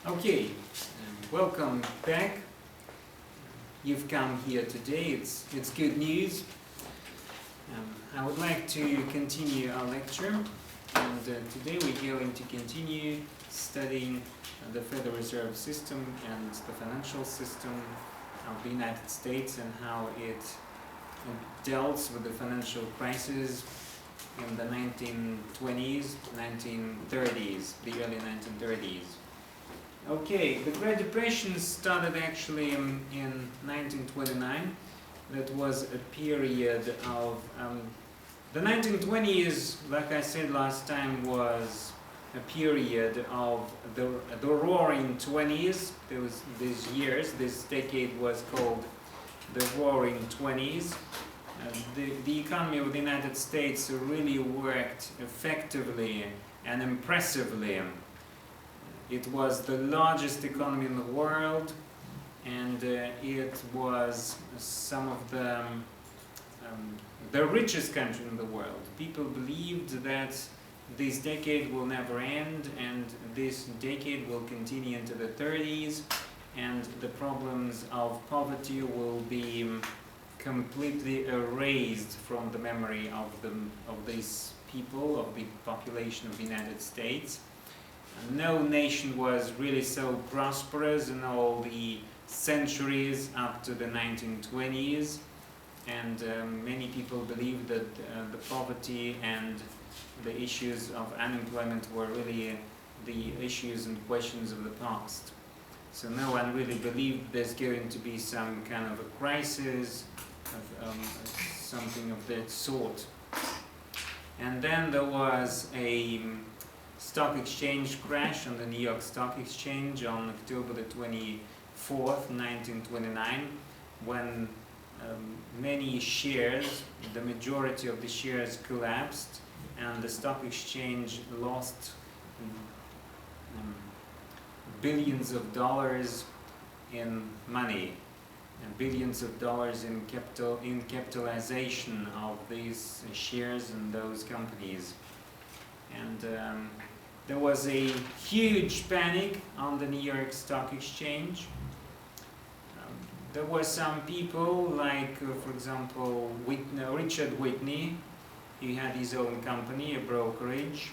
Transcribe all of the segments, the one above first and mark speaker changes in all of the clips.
Speaker 1: Okay, welcome back. You've come here today. It's good news. I would like to continue our lecture, and today we're going to continue studying the Federal Reserve System and the financial system of the United States and how it dealt with the financial crisis in the 1920s, 1930s, the early 1930s. Okay, the Great Depression started actually in 1929. That was a period of the 1920s, like I said last time, was a period of the roaring 20s. These years, this decade was called the roaring 20s. The economy of the United States really worked effectively and impressively. It was the largest economy in the world, and it was some of the richest country in the world. People believed that this decade will never end, and this decade will continue into the 30s, and the problems of poverty will be completely erased from the memory of these people, of the population of the United States. No nation was really so prosperous in all the centuries up to the 1920s, and many people believed that the poverty and the issues of unemployment were really the issues and questions of the past. So no one really believed there's going to be some kind of a crisis, something of that sort. And then there was a stock exchange crash on the New York Stock Exchange on October the 24th, 1929, when many shares, the majority of the shares collapsed, and the stock exchange lost billions of dollars in money, and billions of dollars in capitalization of these shares in those companies. And there was a huge panic on the New York Stock Exchange. There were some people like, for example, Richard Whitney. He had his own company, a brokerage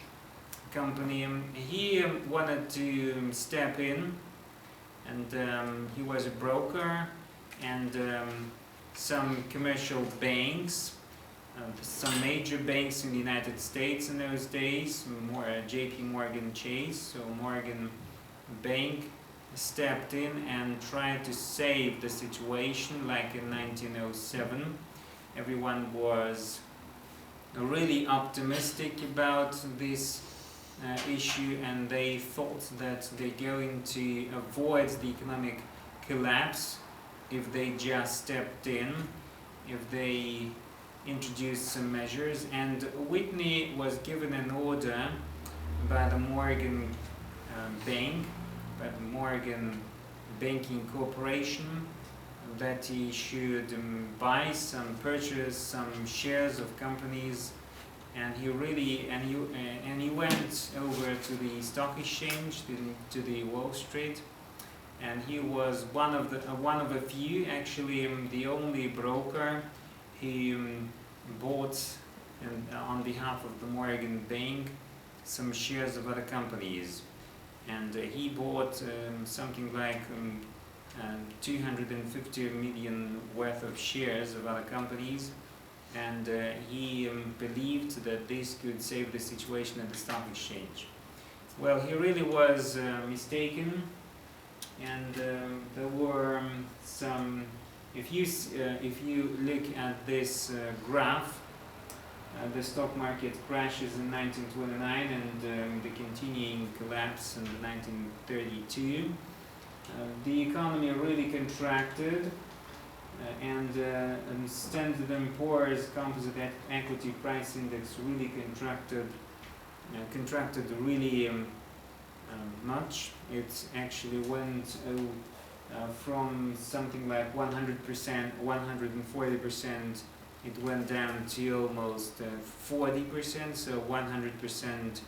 Speaker 1: company. He wanted to step in, and he was a broker, and some commercial banks, some major banks in the United States in those days, J.P. Morgan Chase, so Morgan Bank, stepped in and tried to save the situation. Like in 1907, everyone was really optimistic about this issue, and they thought that they're going to avoid the economic collapse if they just stepped in, if they introduced some measures. And Whitney was given an order by the Morgan Bank, by the Morgan Banking Corporation, that he should purchase some shares of companies. And he went over to the stock exchange, to the Wall Street, and he was one of a few, actually the only broker. He bought, on behalf of the Morgan Bank, some shares of other companies, and he bought something like 250 million worth of shares of other companies, and he believed that this could save the situation at the stock exchange. Well, he really was mistaken, and there were some. If you look at this graph, the stock market crashes in 1929 and the continuing collapse in 1932. The economy really contracted, and Standard & Poor's Composite Equity Price Index really contracted really much. It actually went from something like 100%, 140%, it went down to almost 40%, so 100%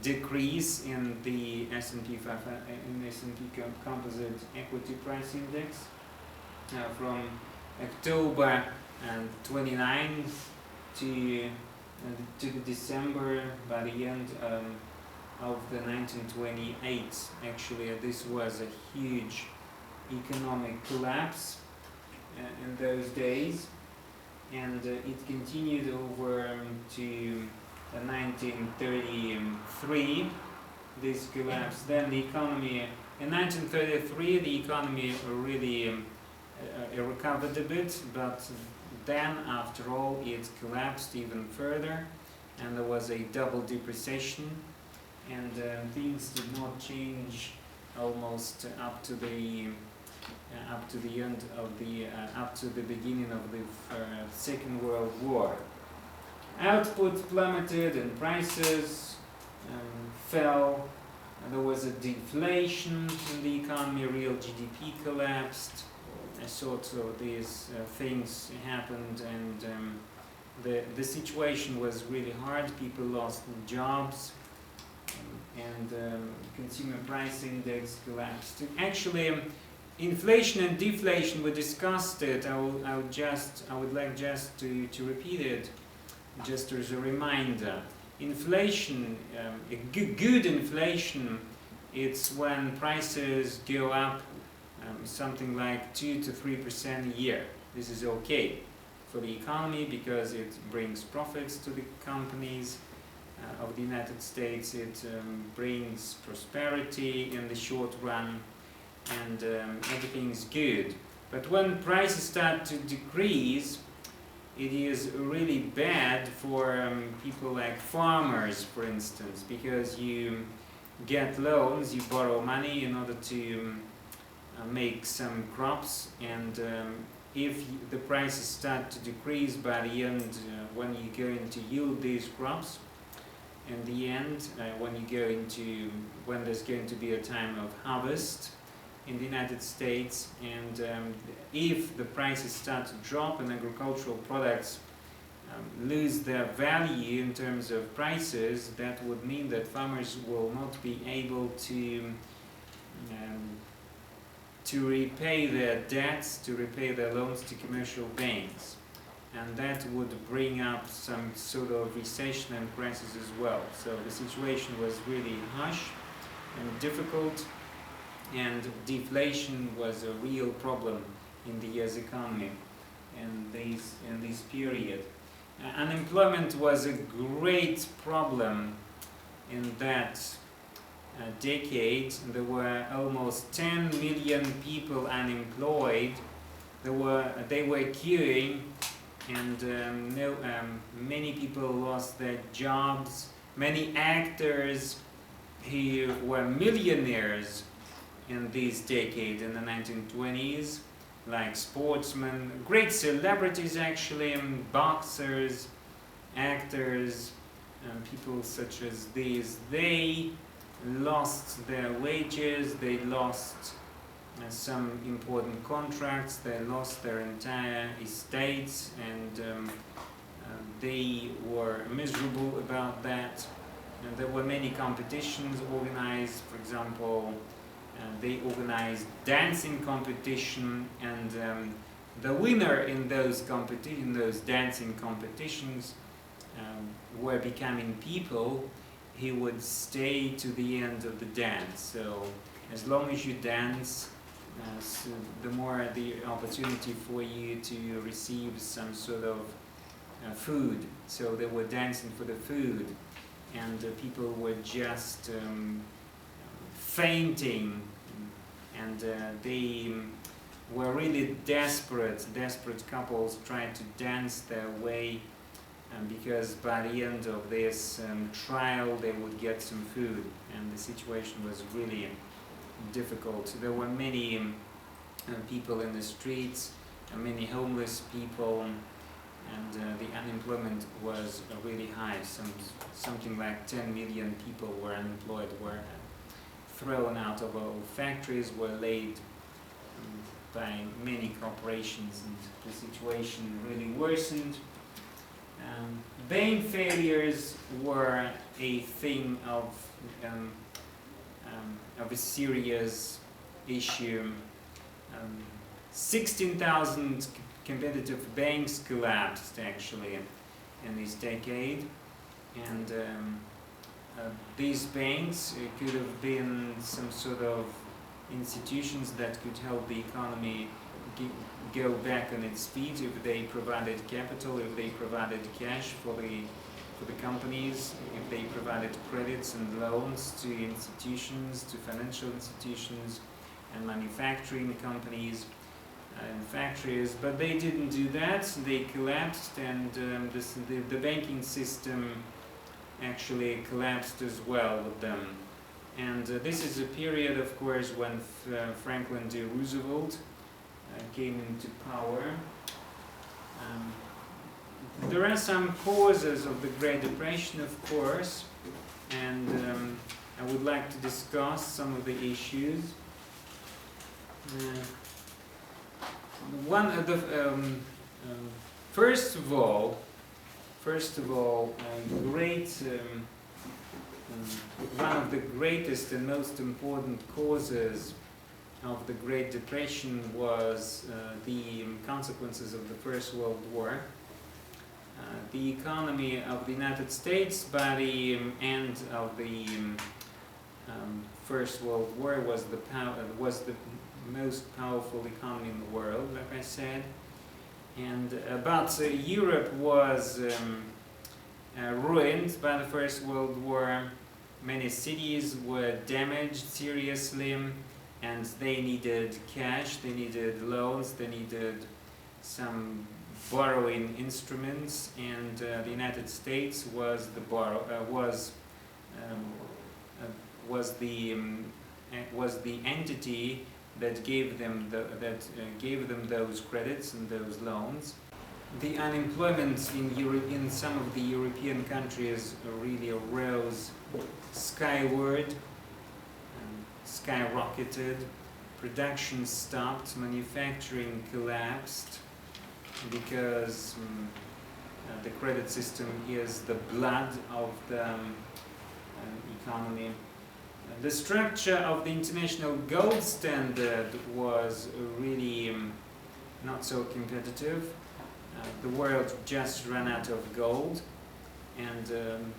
Speaker 1: decrease in the S&P 500, in S&P Composite Equity Price Index from October 29th to December, by the end of the 1928. Actually, this was a huge economic collapse in those days, and it continued over to 1933, this collapse. Then the economy, in 1933, the economy really recovered a bit, but then, after all, it collapsed even further, and there was a double depreciation, and things did not change almost up to the end of the up to the beginning of the Second World War. Output plummeted and prices fell. There was a deflation in the economy. Real GDP collapsed. Sort of these things happened, and the situation was really hard. People lost jobs, and consumer price index collapsed. Actually, inflation and deflation, we discussed it. I would like just to repeat it, just as a reminder. Inflation, a good inflation, it's when prices go up something like 2 to 3% a year. This is okay for the economy because it brings profits to the companies of the United States. It brings prosperity in the short run, and everything is good. But when prices start to decrease, it is really bad for people like farmers, for instance, because you get loans, you borrow money in order to make some crops, and if the prices start to decrease by the end, when you're going to yield these crops, in the end, when there's going to be a time of harvest in the United States, and if the prices start to drop and agricultural products lose their value in terms of prices, that would mean that farmers will not be able to repay their debts, to repay their loans to commercial banks. And that would bring up some sort of recession and crisis as well. So the situation was really harsh and difficult, and deflation was a real problem in the US economy in this period. Unemployment was a great problem in that decade. There were almost 10 million people unemployed. They were queuing, and many people lost their jobs. Many actors who were millionaires in this decade, in the 1920s, like sportsmen, great celebrities actually, boxers, actors, people such as these, they lost their wages, they lost some important contracts, they lost their entire estates, and they were miserable about that. And there were many competitions organized. For example, they organized dancing competition, and the winner in those dancing competitions were becoming people who would stay to the end of the dance. So as long as you dance, so the more the opportunity for you to receive some sort of food. So they were dancing for the food, and people were just fainting, and they were really desperate couples trying to dance their way, because by the end of this trial they would get some food, and the situation was really difficult. There were many people in the streets, many homeless people, and the unemployment was really high. Something like 10 million people were unemployed, were thrown out of all factories, were laid by many corporations, and the situation really worsened. Bank failures were a thing um, of a serious issue. 16,000 competitive banks collapsed actually in this decade, and these banks could have been some sort of institutions that could help the economy go back on its feet if they provided capital, if they provided cash for the companies, if they provided credits and loans to institutions, to financial institutions and manufacturing companies and factories. But they didn't do that. They collapsed, and the banking system actually collapsed as well with them. And this is a period, of course, when Franklin D. Roosevelt came into power. There are some causes of the Great Depression, of course, and I would like to discuss some of the issues. First of all, one of the greatest and most important causes of the Great Depression was the consequences of the First World War. The economy of the United States by the end of the First World War was the most powerful economy in the world, like I said. And but Europe was ruined by the First World War. Many cities were damaged seriously, and they needed cash, they needed loans, they needed some borrowing instruments, and the United States was the entity that gave them those credits and those loans. The unemployment in some of the European countries really rose skyward, skyrocketed. Production stopped, manufacturing collapsed, because the credit system is the blood of the economy. The structure of the international gold standard was really not so competitive. The world just ran out of gold, and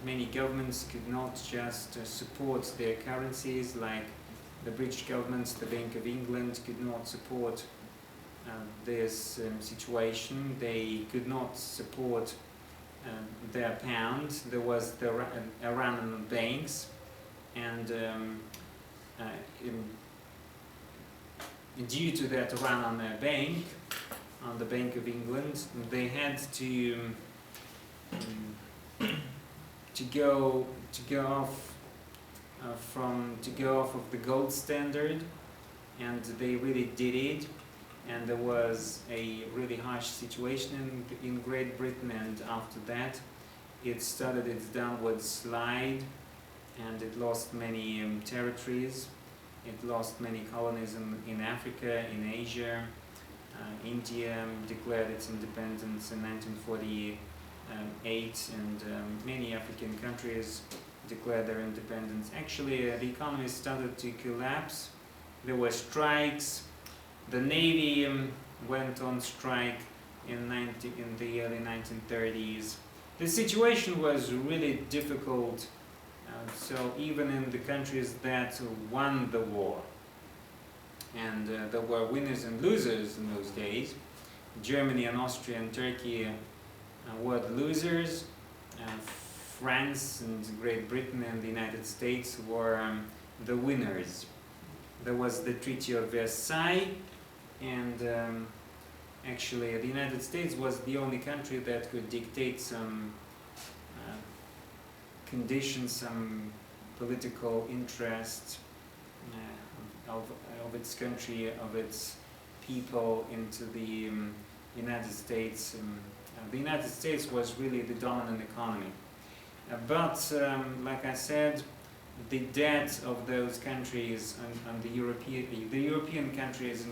Speaker 1: many governments could not just support their currencies, like the British government, the Bank of England could not support this situation. They could not support their pound. There was the run on banks, and due to that run on their bank, on the Bank of England, they had to go off of the gold standard, and they really did it. And there was a really harsh situation in Great Britain, and after that it started its downward slide, and it lost many territories. It lost many colonies in Africa, in Asia. India declared its independence in 1948, and many African countries declared their independence. Actually, the economy started to collapse. There were strikes. The Navy went on strike in the early 1930s. The situation was really difficult. So even in the countries that won the war, and there were winners and losers in those days. Germany and Austria and Turkey were the losers. France and Great Britain and the United States were the winners. There was the Treaty of Versailles, and actually the United States was the only country that could dictate some conditions, some political interest of its country, of its people into the United States. The United States was really the dominant economy. But, like I said, the debt of those countries and the European countries,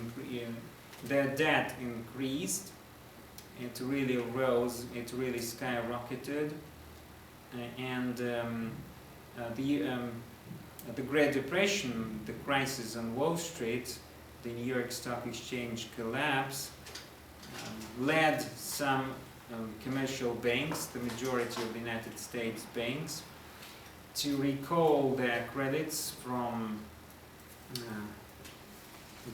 Speaker 1: their debt increased, it really rose, it really skyrocketed, and the Great Depression, the crisis on Wall Street, the New York Stock Exchange collapse, led some commercial banks, the majority of the United States banks, to recall their credits from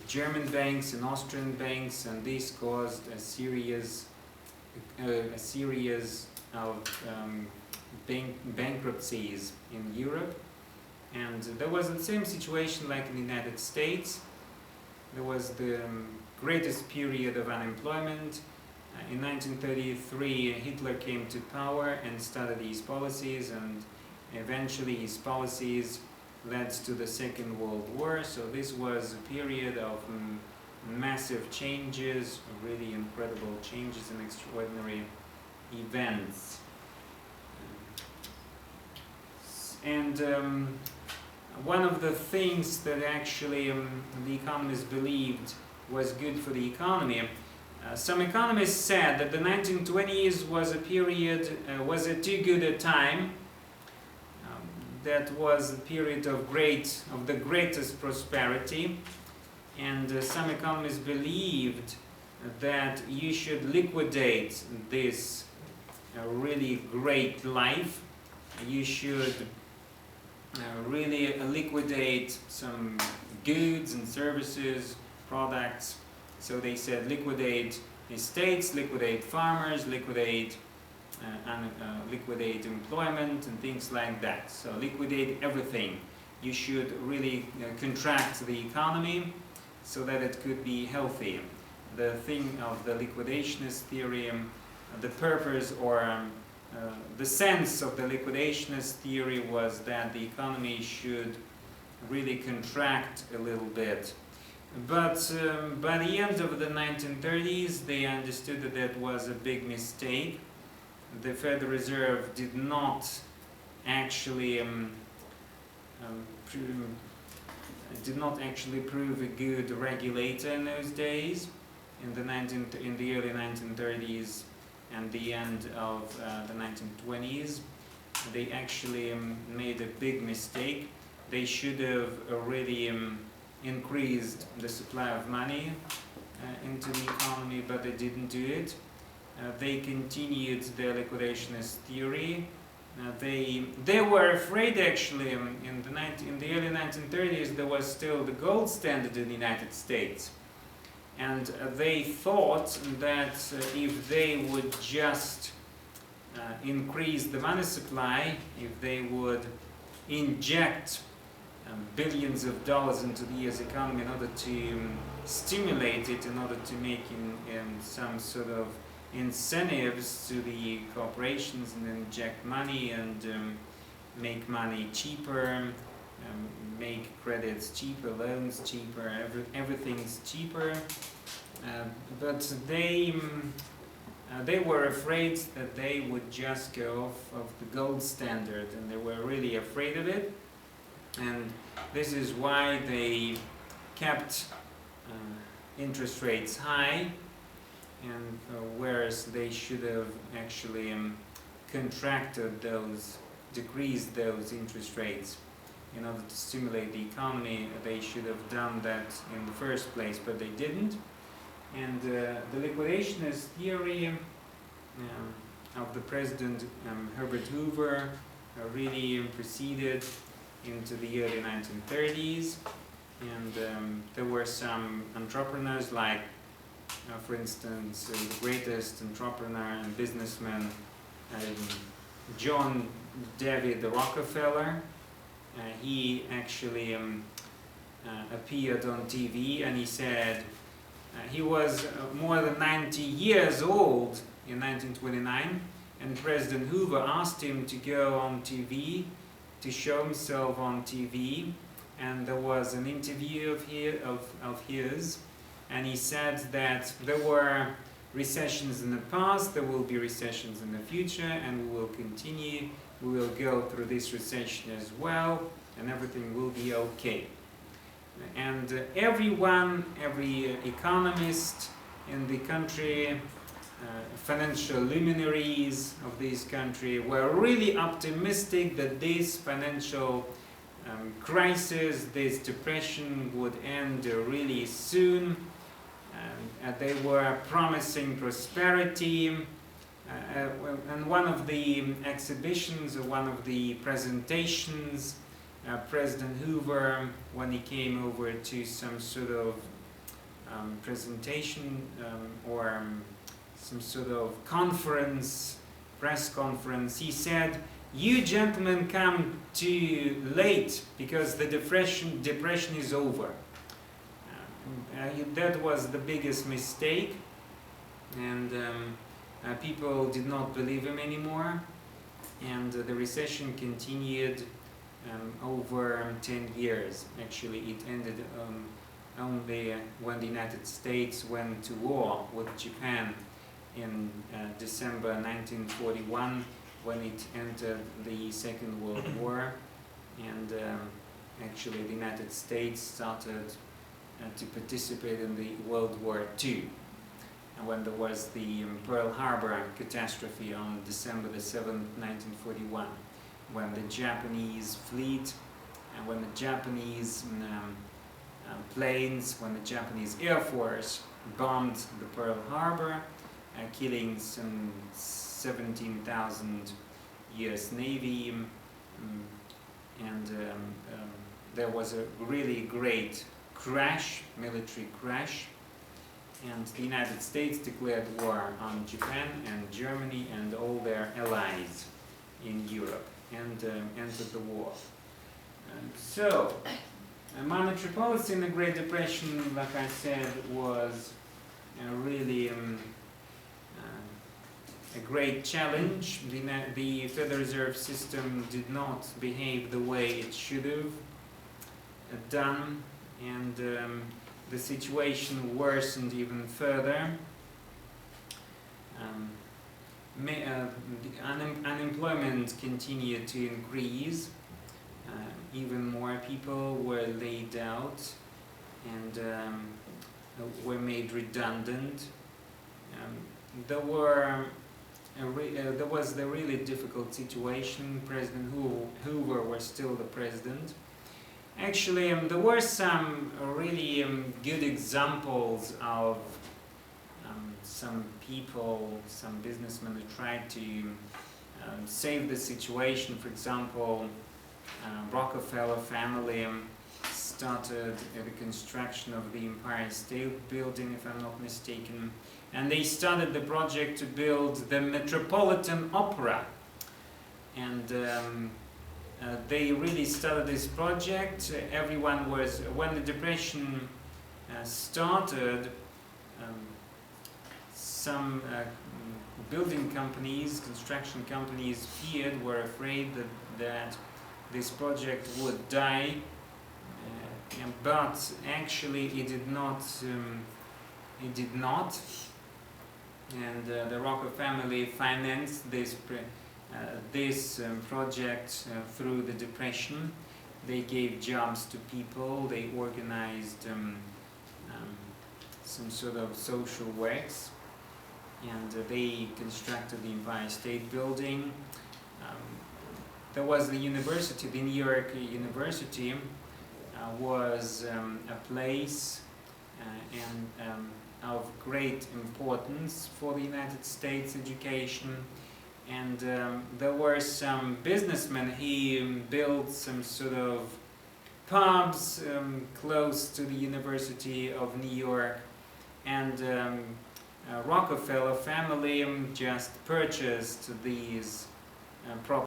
Speaker 1: German banks and Austrian banks, and this caused a series of bankruptcies in Europe. And there was the same situation like in the United States. There was the greatest period of unemployment. In 1933, Hitler came to power and started his policies, and eventually his policies led to the Second World War. So this was a period of massive changes, really incredible changes and extraordinary events. And one of the things that actually the economists believed was good for the economy, some economists said that the 1920s was a period, was a too good a time. That was a period of the greatest prosperity, and some economists believed that you should liquidate this really great life. You should really liquidate some goods and services, products. So they said liquidate estates, liquidate farmers, liquidate employment and things like that. So liquidate everything. You should really contract the economy so that it could be healthy. The thing of the liquidationist theory, the purpose or the sense of the liquidationist theory was that the economy should really contract a little bit. But by the end of the 1930s, they understood that that was a big mistake. The Federal Reserve did not actually prove a good regulator in those days, in the early 1930s and the end of the 1920s. They actually made a big mistake. They should have already increased the supply of money into the economy, but they didn't do it. They continued their liquidationist theory. They were afraid, actually, in the early 1930s. There was still the gold standard in the United States, and they thought that if they would just increase the money supply, if they would inject billions of dollars into the US economy in order to stimulate it, in order to make some sort of incentives to the corporations and inject money and make money cheaper, make credits cheaper, loans cheaper, everything's cheaper. But they were afraid that they would just go off of the gold standard, and they were really afraid of it. And this is why they kept interest rates high, and whereas they should have actually decreased those interest rates in order to stimulate the economy. They should have done that in the first place, but they didn't. And the liquidationist theory of the President Herbert Hoover really proceeded into the early 1930s, and there were some entrepreneurs like, for instance, the greatest entrepreneur and businessman, John David Rockefeller. He actually appeared on TV, and he said he was more than 90 years old in 1929, and President Hoover asked him to go on TV, to show himself on TV, and there was an interview of his, and he said that there were recessions in the past, there will be recessions in the future, and we will continue, we will go through this recession as well, and everything will be okay. And every economist in the country financial luminaries of this country were really optimistic that this financial crisis, this depression would end really soon. They were promising prosperity. And one of the exhibitions, or one of the presentations, President Hoover, when he came over to some sort of presentation or some sort of conference, press conference, he said, "You gentlemen come too late because the depression is over." That was the biggest mistake, and people did not believe him anymore, and the recession continued over 10 years. Actually, it ended only when the United States went to war with Japan in December 1941, when it entered the Second World War, and actually the United States started to participate in the World War II. And when there was the Pearl Harbor catastrophe on December the 7th, 1941, when the Japanese fleet and when the Japanese planes, when the Japanese Air Force bombed the Pearl Harbor, killing some 17,000 US Navy, and there was a really great crash, military crash, and the United States declared war on Japan and Germany and all their allies in Europe, and entered the war. So, monetary policy in the Great Depression, like I said, was really a great challenge. The Federal Reserve System did not behave the way it should have done, and the situation worsened even further. The unemployment continued to increase. Even more people were laid out and were made redundant. There was the really difficult situation. President Hoover was still the president. Actually, there were some really good examples of some people, some businessmen who tried to save the situation. For example, Rockefeller family started the construction of the Empire State Building, if I'm not mistaken, and they started the project to build the Metropolitan Opera, and they really started this project. Everyone was, when the Depression started, some building companies, construction companies feared, were afraid that this project would die, but actually it did not. And the Rockefeller family financed this project through the Depression. They gave jobs to people. They organized some sort of social works, and they constructed the Empire State Building. There was the university, the New York University was a place of great importance for the United States education, and there were some businessmen. He built some sort of pubs close to the University of New York, and Rockefeller family just purchased these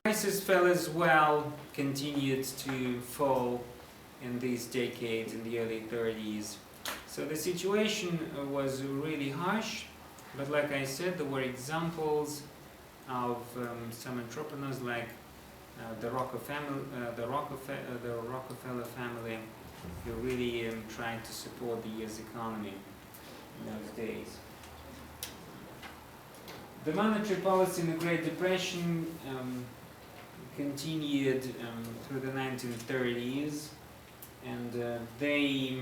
Speaker 1: prices fell as well, continued to fall in these decades, in the early 30s. So the situation was really harsh, but like I said, there were examples of some entrepreneurs like the Rockefeller family, who really tried to support the U.S. economy in those days. The monetary policy in the Great Depression continued through the 1930s, and they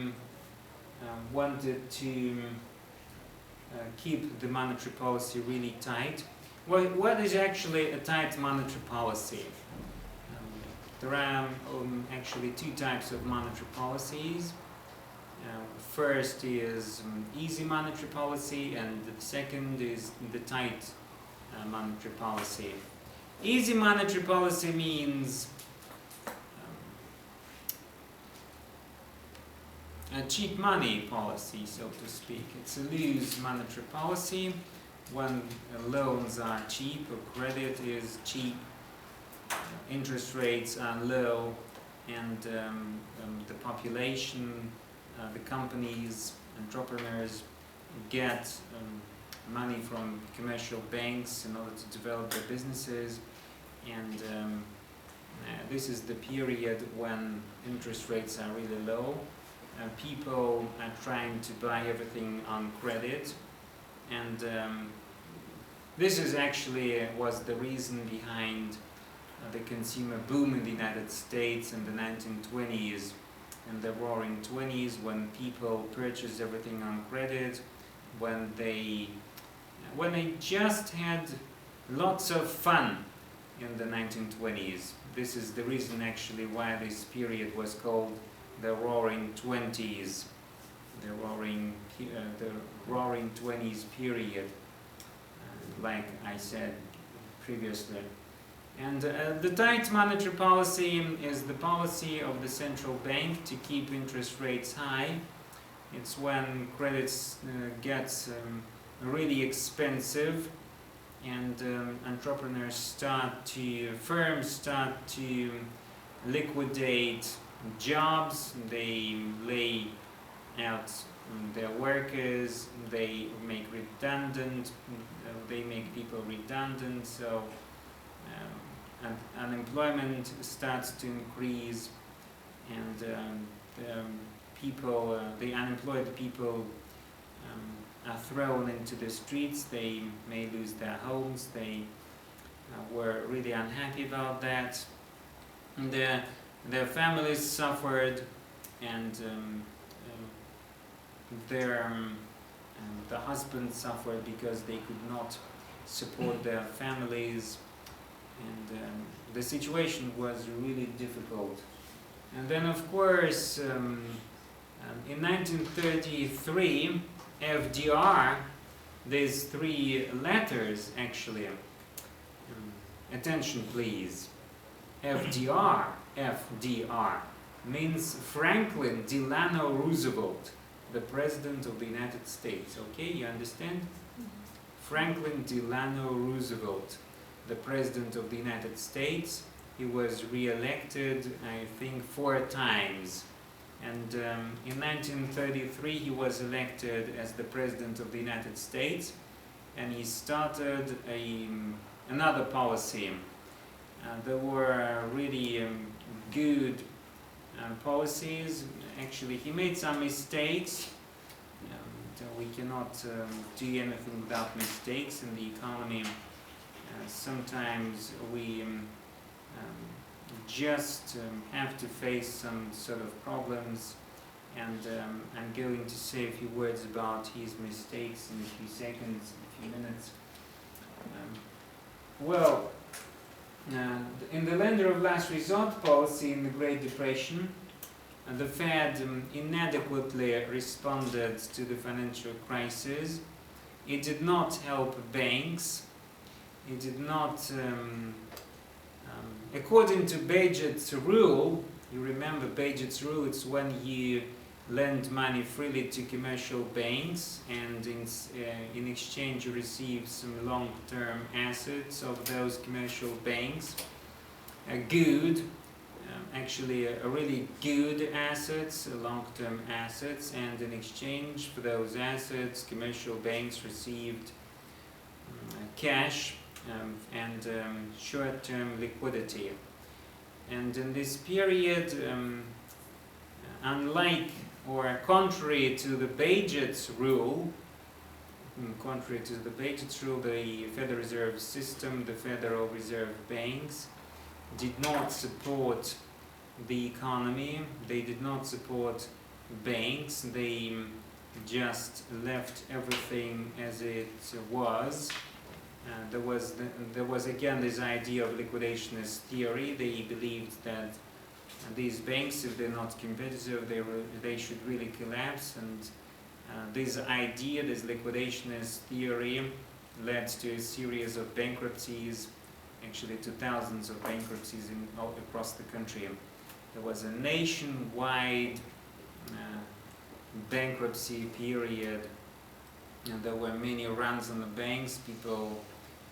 Speaker 1: wanted to keep the monetary policy really tight. What is actually a tight monetary policy? There are actually two types of monetary policies. First is easy monetary policy, and the second is the tight monetary policy. Easy monetary policy means a cheap money policy, so to speak. It's a loose monetary policy when loans are cheap or credit is cheap, interest rates are low, and the population, the companies, entrepreneurs get money from commercial banks in order to develop their businesses, and this is the period when interest rates are really low. People are trying to buy everything on credit, and this is actually was the reason behind the consumer boom in the United States in the 1920s and the roaring 20s, when people purchased everything on credit, when they just had lots of fun in the 1920s. This is the reason actually why this period was called the roaring 20s, the roaring 20s period, like I said previously. And the tight monetary policy is the policy of the central bank to keep interest rates high. It's when credits gets really expensive, and firms start to liquidate jobs, they lay out their workers, they make people redundant, so unemployment starts to increase, and the unemployed people are thrown into the streets. They may lose their homes. They were really unhappy about that. And their families suffered, and the husbands suffered because they could not support their families, and the situation was really difficult. And then, of course, in 1933, FDR, there's three letters actually. Attention, please. FDR means Franklin Delano Roosevelt, the President of the United States. Okay, you understand? Franklin Delano Roosevelt, the President of the United States. He was re-elected, I think, 4 times. And in 1933 he was elected as the President of the United States, and he started another policy. There were really good policies. Actually, he made some mistakes. We cannot do anything without mistakes in the economy. Sometimes we just have to face some sort of problems, and I'm going to say a few words about his mistakes in a few seconds, a few minutes. In the lender of last resort policy in the Great Depression, the Fed inadequately responded to the financial crisis. It did not help banks. It did not, according to Bagehot's rule, you remember Bagehot's rule, it's when you lend money freely to commercial banks, and in exchange you receive some long-term assets of those commercial banks. Actually really good assets, long-term assets, and in exchange for those assets, commercial banks received cash and short-term liquidity. And in this period, unlike or contrary to the Bagehot's rule, the Federal Reserve System, the Federal Reserve banks, did not support the economy. They did not support banks. They just left everything as it was. There was again this idea of liquidationist theory. They believed that these banks, if they're not competitive, they should really collapse. And this idea, this liquidationist theory, led to a series of bankruptcies, actually to thousands of bankruptcies all across the country. There was a nationwide bankruptcy period, and there were many runs on the banks. People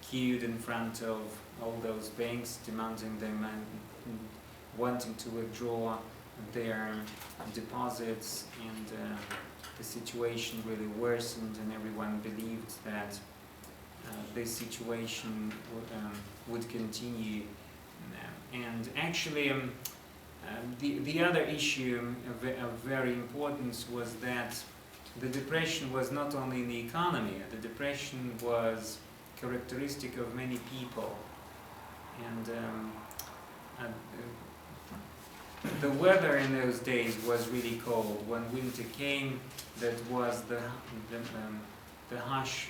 Speaker 1: queued in front of all those banks, demanding them and wanting to withdraw their deposits, and the situation really worsened, and everyone believed that this situation would continue. And actually, the other issue of very importance was that the depression was not only in the economy. The depression was characteristic of many people, and the weather in those days was really cold. When winter came, that was the harsh,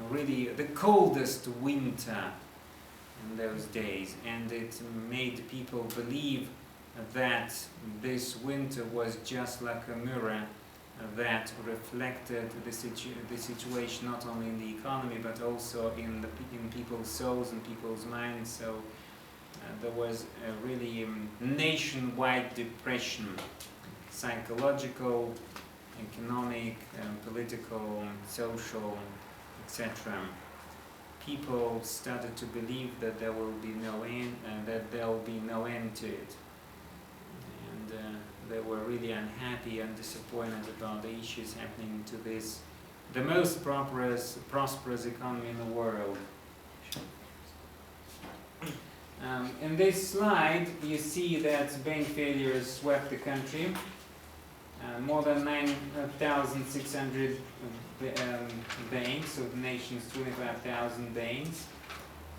Speaker 1: really the coldest winter in those days, and it made people believe that this winter was just like a mirror that reflected the situation not only in the economy but also in people's souls and people's minds. So there was a really nationwide depression, psychological, economic, political, social, etc. People started to believe that there will be no end, to it, and they were really unhappy and disappointed about the issues happening to this, the most prosperous economy in the world. In this slide, you see that bank failures swept the country. More than 9,600 banks of the nation's 25,000 banks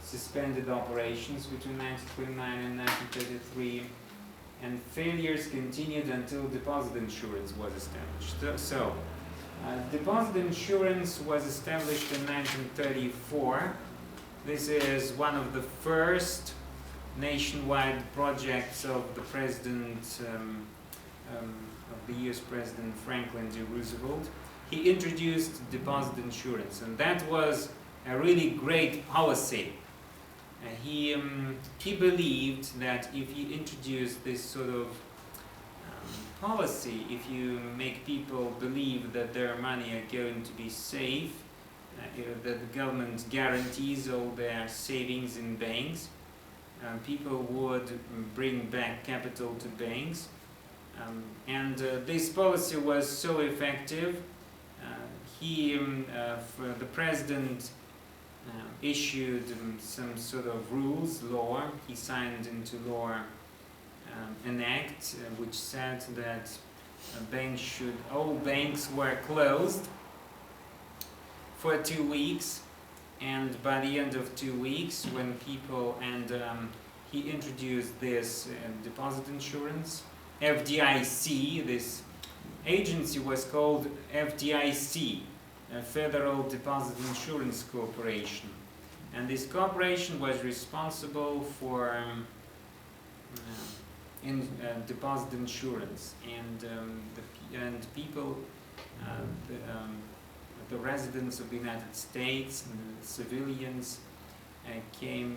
Speaker 1: suspended operations between 1929 and 1933, and failures continued until deposit insurance was established. So, deposit insurance was established in 1934. This is one of the first nationwide projects of the President, of the US President Franklin D. Roosevelt. He introduced deposit insurance, and that was a really great policy. He believed that if you introduce this sort of policy, if you make people believe that their money are going to be safe, that the government guarantees all their savings in banks, people would bring back capital to banks. This policy was so effective. The president issued some sort of law. He signed into law an act which said that all banks were closed for 2 weeks, and by the end of 2 weeks, when he introduced this deposit insurance, FDIC, this agency was called FDIC, Federal Deposit Insurance Corporation, and this corporation was responsible for deposit insurance, and people, the residents of the United States, and the civilians,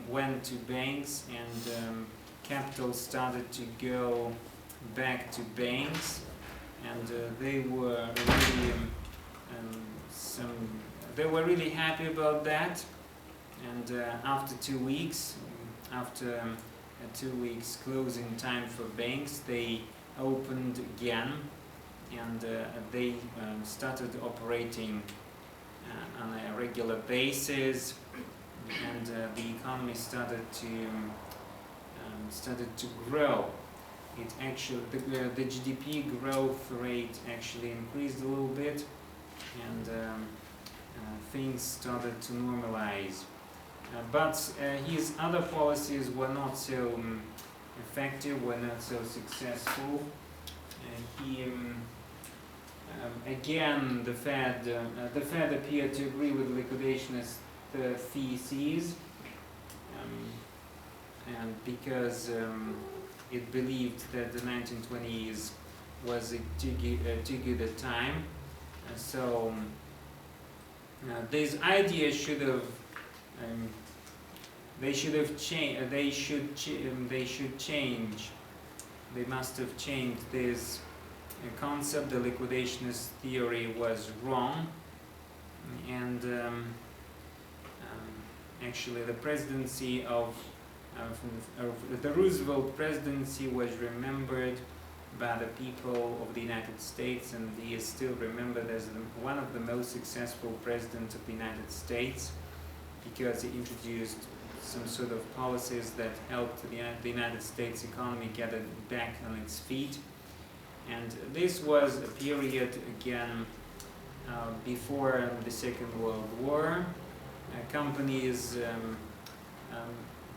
Speaker 1: went to banks, and capital started to go back to banks, and they were really happy about that. And after 2 weeks, after 2 weeks closing time for banks, they opened again, and they started operating on a regular basis, and the economy started to grow. The GDP growth rate actually increased a little bit, and things started to normalize. But his other policies were not so effective, were not so successful. again, the Fed appeared to agree with liquidationist theses, and because it believed that the 1920s was too good a time, so these ideas should have change. They must have changed this concept. The liquidationist theory was wrong, and actually the presidency of the Roosevelt presidency was remembered by the people of the United States, and he is still remembered as one of the most successful presidents of the United States, because he introduced some sort of policies that helped the United States economy get it back on its feet. And this was a period, again, before the Second World War.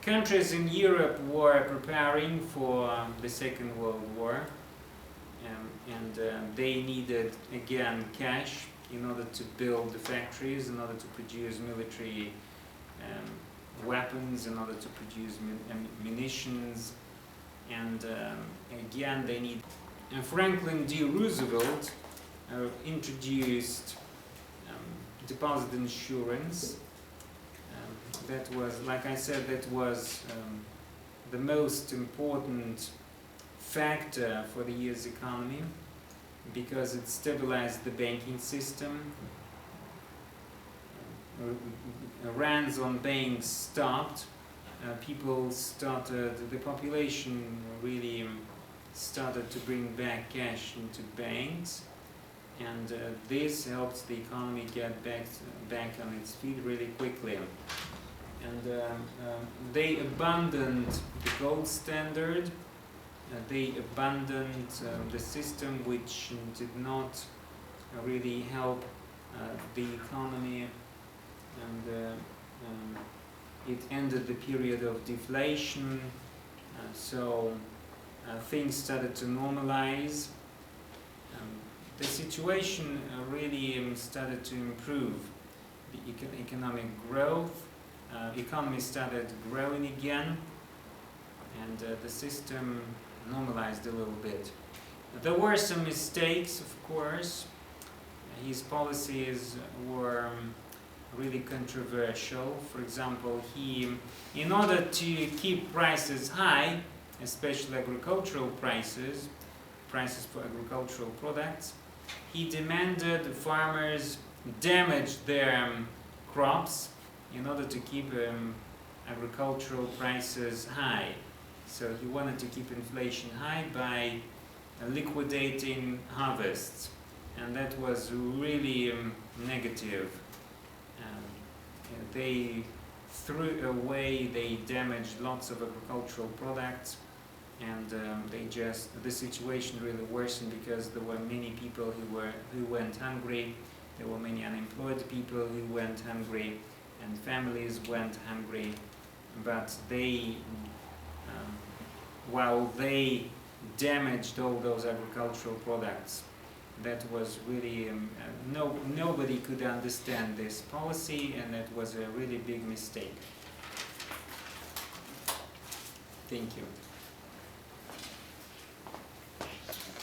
Speaker 1: Countries in Europe were preparing for the Second World War, and they needed, again, cash in order to build the factories, in order to produce military weapons, in order to produce munitions, and again they need. And Franklin D. Roosevelt introduced deposit insurance. That was, like I said, that was the most important factor for the US economy, because it stabilized the banking system. Runs on banks stopped. The population really started to bring back cash into banks, and this helped the economy get back on its feet really quickly. And they abandoned the gold standard. They abandoned the system which did not really help the economy, and it ended the period of deflation, so things started to normalize. The situation really started to improve. The economic growth, economy started growing again, and the system normalized a little bit. There were some mistakes, of course. His policies were really controversial. For example, in order to keep prices high, especially agricultural prices for agricultural products, he demanded farmers damage their crops in order to keep agricultural prices high. So he wanted to keep inflation high by liquidating harvests, and that was really negative. They threw away, they damaged lots of agricultural products, and the situation really worsened because there were many people who went hungry. There were many unemployed people who went hungry, and families went hungry. But while they damaged all those agricultural products, that was really nobody could understand this policy, and that was a really big mistake. Thank you.